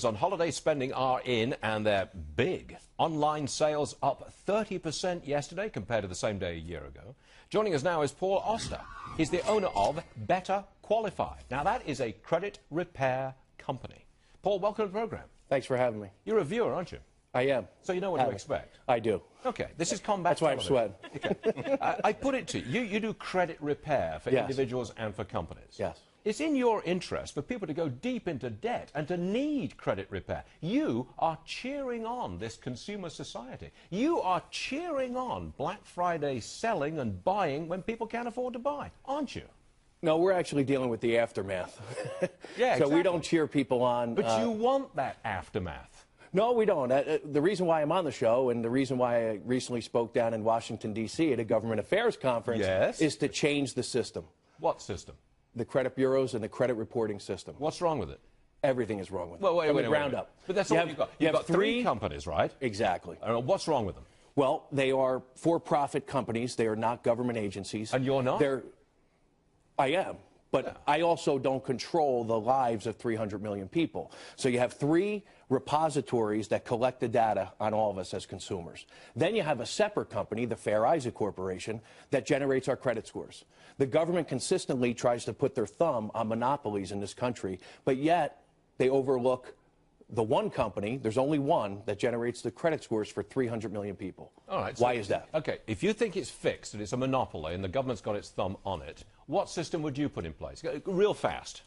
numbers on holiday spending are in, and they're big. Online sales up 30% yesterday compared to the same day a year ago. Joining us now is Paul Oster. He's the owner of Better Qualified. Now, that is a credit repair company. Paul, welcome to the program. Thanks for having me. You're a viewer, aren't you? I am. So you know what to expect? I do. Okay, this is combat That's why I'm sweating. Okay. I put it to you, you do credit repair for individuals and for companies. Yes. It's in your interest for people to go deep into debt and to need credit repair. You are cheering on this consumer society. You are cheering on Black Friday selling and buying when people can't afford to buy, aren't you? No, we're actually dealing with the aftermath. Yeah, so exactly. we don't cheer people on. But you want that aftermath. No, we don't. The reason why I'm on the show and the reason why I recently spoke down in Washington, D.C. at a government affairs conference is to change the system. What system? The credit bureaus and the credit reporting system. What's wrong with it? Everything is wrong with it. Well, wait, From the ground up. But that's all you've got. You've got three companies, right? Exactly. What's wrong with them? Well, they are for-profit companies. They are not government agencies. And you're not? I am. But I also don't control the lives of 300 million people. So you have three repositories that collect the data on all of us as consumers. Then you have a separate company, the Fair Isaac Corporation, that generates our credit scores. The government consistently tries to put their thumb on monopolies in this country, but yet they overlook the one company, there's only one, that generates the credit scores for 300 million people. All right. Why is that? Okay, if you think it's fixed and it's a monopoly and the government's got its thumb on it, what system would you put in place? Real fast.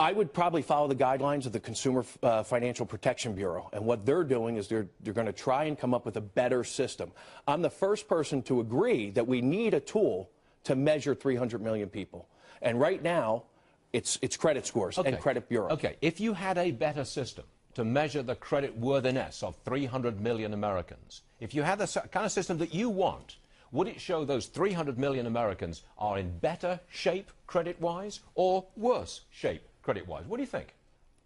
I would probably follow the guidelines of the Consumer Financial Protection Bureau. And what they're doing is they're going to try and come up with a better system. I'm the first person to agree that we need a tool to measure 300 million people. And right now, it's credit scores and credit bureau. Okay, if you had a better system to measure the credit worthiness of 300 million Americans, if you had the kind of system that you want, would it show those 300 million Americans are in better shape credit-wise or worse shape credit-wise? What do you think?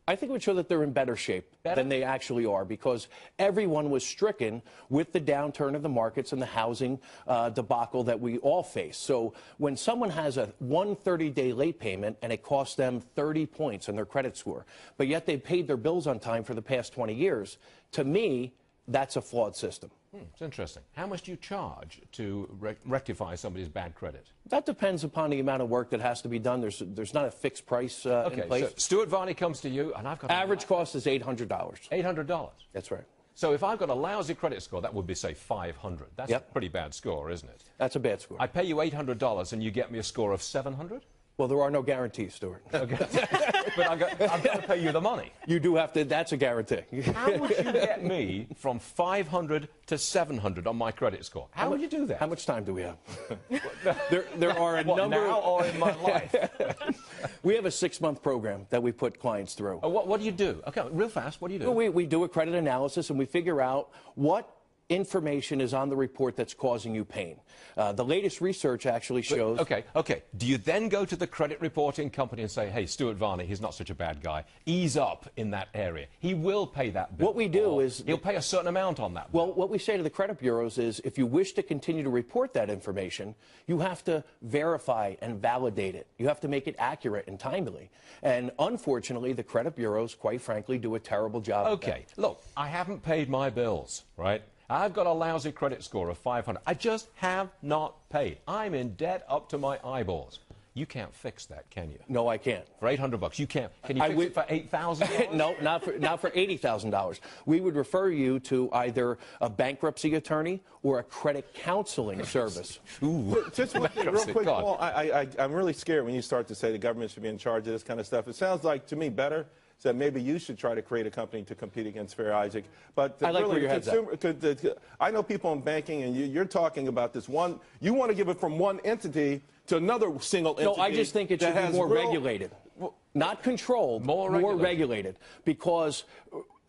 I think it would show that they're in better shape than they actually are, because everyone was stricken with the downturn of the markets and the housing debacle that we all face. So when someone has a 130-day late payment and it costs them 30 points in their credit score, but yet they've paid their bills on time for the past 20 years, to me, that's a flawed system. It's interesting. How much do you charge to rectify somebody's bad credit? That depends upon the amount of work that has to be done. There's not a fixed price in place. So Stuart Varney comes to you, and I've got average cost is $800. $800. That's right. So if I've got a lousy credit score, that would be, say, 500. That's a pretty bad score, isn't it? That's a bad score. I pay you $800, and you get me a score of 700? Well, there are no guarantees, Stuart. Okay. But I've got to pay you the money. You do have to. That's a guarantee. How would you get me from 500 to 700 on my credit score? How would you do that? How much time do we have? there are a number. Now or in my life? We have a 6-month program that we put clients through. What do you do? Okay, real fast. What do you do? Well, we do a credit analysis and we figure out what information is on the report that's causing you pain. The latest research actually shows... Okay. Do you then go to the credit reporting company and say, hey, Stuart Varney, he's not such a bad guy. Ease up in that area. He will pay that bill. What we do is... He'll pay a certain amount on that bill. Well, what we say to the credit bureaus is if you wish to continue to report that information, you have to verify and validate it. You have to make it accurate and timely. And unfortunately, the credit bureaus, quite frankly, do a terrible job of that. Okay, look, I haven't paid my bills, right? I've got a lousy credit score of 500. I just have not paid. I'm in debt up to my eyeballs. You can't fix that, can you? No, I can't. For $800, you can't. Can you fix it for $8,000? No, not for $80,000. We would refer you to either a bankruptcy attorney or a credit counseling service. Ooh. Just real quick, Paul, I'm really scared when you start to say the government should be in charge of this kind of stuff. It sounds like, to me, better that maybe you should try to create a company to compete against Fair Isaac. But I like where your head's at. I know people in banking, and you're talking about this one. You want to give it from one entity to another single entity. No, I just think it should be more regulated. Not controlled, more regulated. Because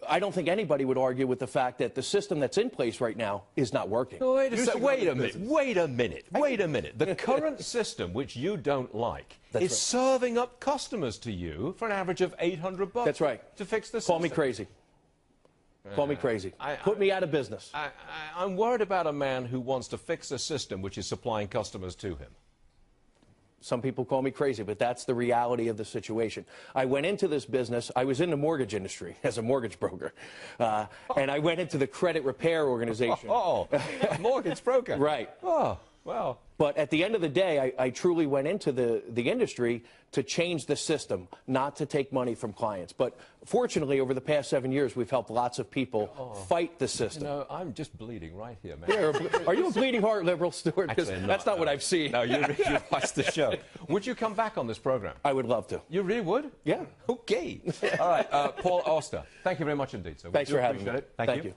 I don't think anybody would argue with the fact that the system that's in place right now is not working. No, wait a minute. The current system, which you don't like, is serving up customers to you for an average of $800. That's right. To fix the system. Call me crazy. Call me crazy. Put me out of business. I'm worried about a man who wants to fix a system which is supplying customers to him. Some people call me crazy, but that's the reality of the situation. I went into this business. I was in the mortgage industry as a mortgage broker. And I went into the credit repair organization. Oh, mortgage broker. Right. Oh, well. But at the end of the day, I truly went into the industry to change the system, not to take money from clients. But fortunately, over the past 7 years, we've helped lots of people fight the system. You know, I'm just bleeding right here, man. Yeah, are you a bleeding heart liberal, Stuart? Because that's not what I've seen. No, you watched the show. Would you come back on this program? I would love to. You really would? Yeah. Okay. All right, Paul Oster, thank you very much indeed, sir. Thanks for having me. Appreciate it. Thank you.